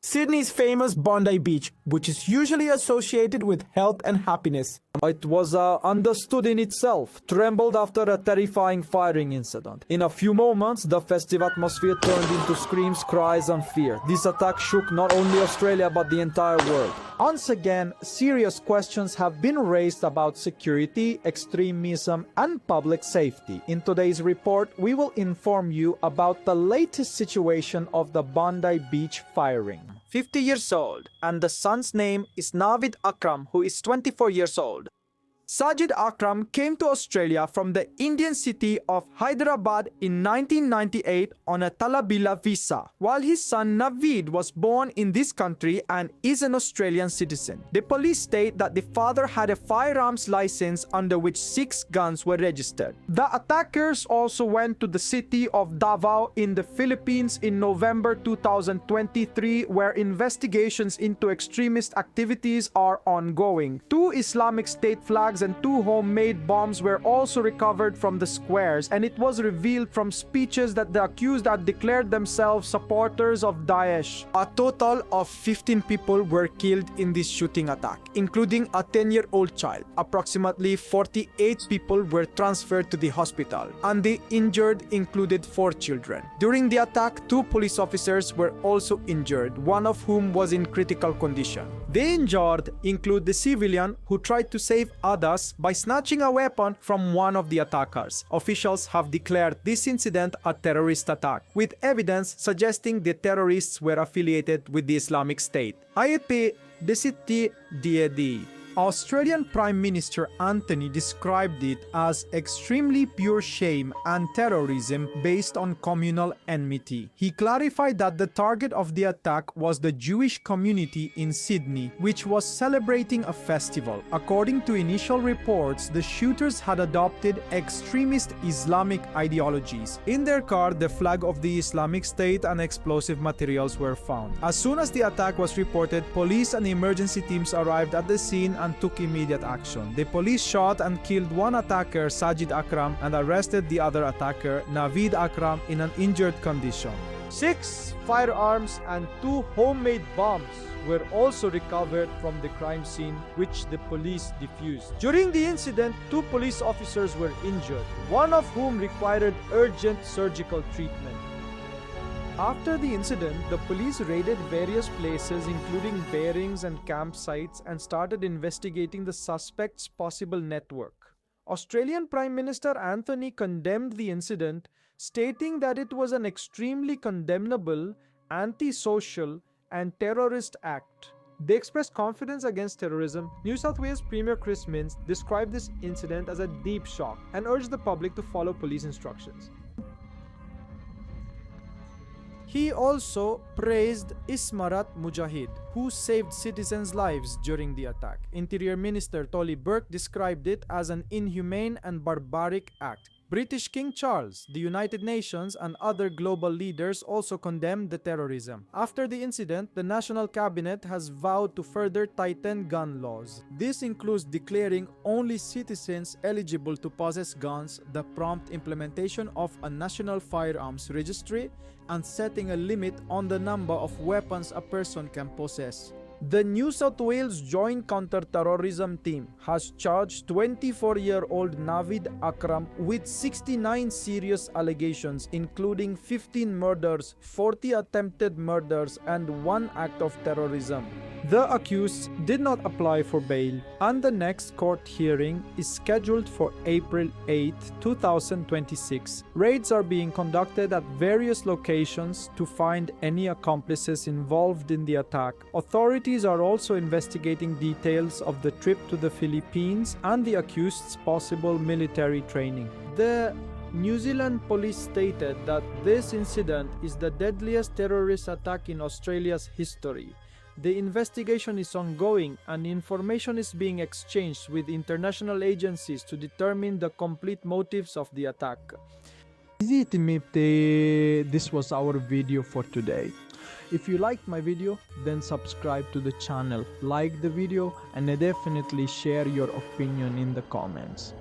Sydney's famous Bondi Beach, which is usually associated with health and happiness. It was understood in itself, trembled after a terrifying firing incident. In a few moments, the festive atmosphere turned into screams, cries, and fear. This attack shook not only Australia but the entire world. Once again, serious questions have been raised about security, extremism, and public safety. In today's report, we will inform you about the latest situation of the Bondi Beach firing. 50 years old, and the son's name is Navid Akram, who is 24 years old. Sajid Akram came to Australia from the Indian city of Hyderabad in 1998 on a Talabila visa, while his son Naveed was born in this country and is an Australian citizen. The police state that the father had a firearms license under which 6 guns were registered. The attackers also went to the city of Davao in the Philippines in November 2023, where investigations into extremist activities are ongoing. 2 Islamic State flags and 2 homemade bombs were also recovered from the squares, and it was revealed from speeches that the accused had declared themselves supporters of Daesh. A total of 15 people were killed in this shooting attack, including a 10-year-old child. Approximately 48 people were transferred to the hospital, and the injured included 4 children. During the attack, 2 police officers were also injured, one of whom was in critical condition. The injured include the civilian who tried to save others by snatching a weapon from one of the attackers. Officials have declared this incident a terrorist attack, with evidence suggesting the terrorists were affiliated with the Islamic State. IEP Desiti Diedi. Australian Prime Minister Anthony described it as extremely pure shame and terrorism based on communal enmity. He clarified that the target of the attack was the Jewish community in Sydney, which was celebrating a festival. According to initial reports, the shooters had adopted extremist Islamic ideologies. In their car, the flag of the Islamic State and explosive materials were found. As soon as the attack was reported, police and emergency teams arrived at the scene and took immediate action. The police shot and killed one attacker, Sajid Akram, and arrested the other attacker, Naveed Akram, in an injured condition. 6 firearms and 2 homemade bombs were also recovered from the crime scene, which the police defused. During the incident, 2 police officers were injured, one of whom required urgent surgical treatment. After the incident, the police raided various places including bearings and campsites and started investigating the suspect's possible network. Australian Prime Minister Anthony condemned the incident, stating that it was an extremely condemnable, anti-social and terrorist act. They expressed confidence against terrorism. New South Wales Premier Chris Minns described this incident as a deep shock and urged the public to follow police instructions. He also praised Ismarat Mujahid, who saved citizens' lives during the attack. Interior Minister Tolly Burke described it as an inhumane and barbaric act. British King Charles, the United Nations, and other global leaders also condemned the terrorism. After the incident, the National Cabinet has vowed to further tighten gun laws. This includes declaring only citizens eligible to possess guns, the prompt implementation of a national firearms registry, and setting a limit on the number of weapons a person can possess. The New South Wales Joint Counter-Terrorism Team has charged 24-year-old Navid Akram with 69 serious allegations, including 15 murders, 40 attempted murders, and 1 act of terrorism. The accused did not apply for bail, and the next court hearing is scheduled for April 8, 2026. Raids are being conducted at various locations to find any accomplices involved in the attack. Authorities are also investigating details of the trip to the Philippines and the accused's possible military training. The New Zealand police stated that this incident is the deadliest terrorist attack in Australia's history. The investigation is ongoing and information is being exchanged with international agencies to determine the complete motives of the attack. This was our video for today. If you liked my video, then subscribe to the channel, like the video, and definitely share your opinion in the comments.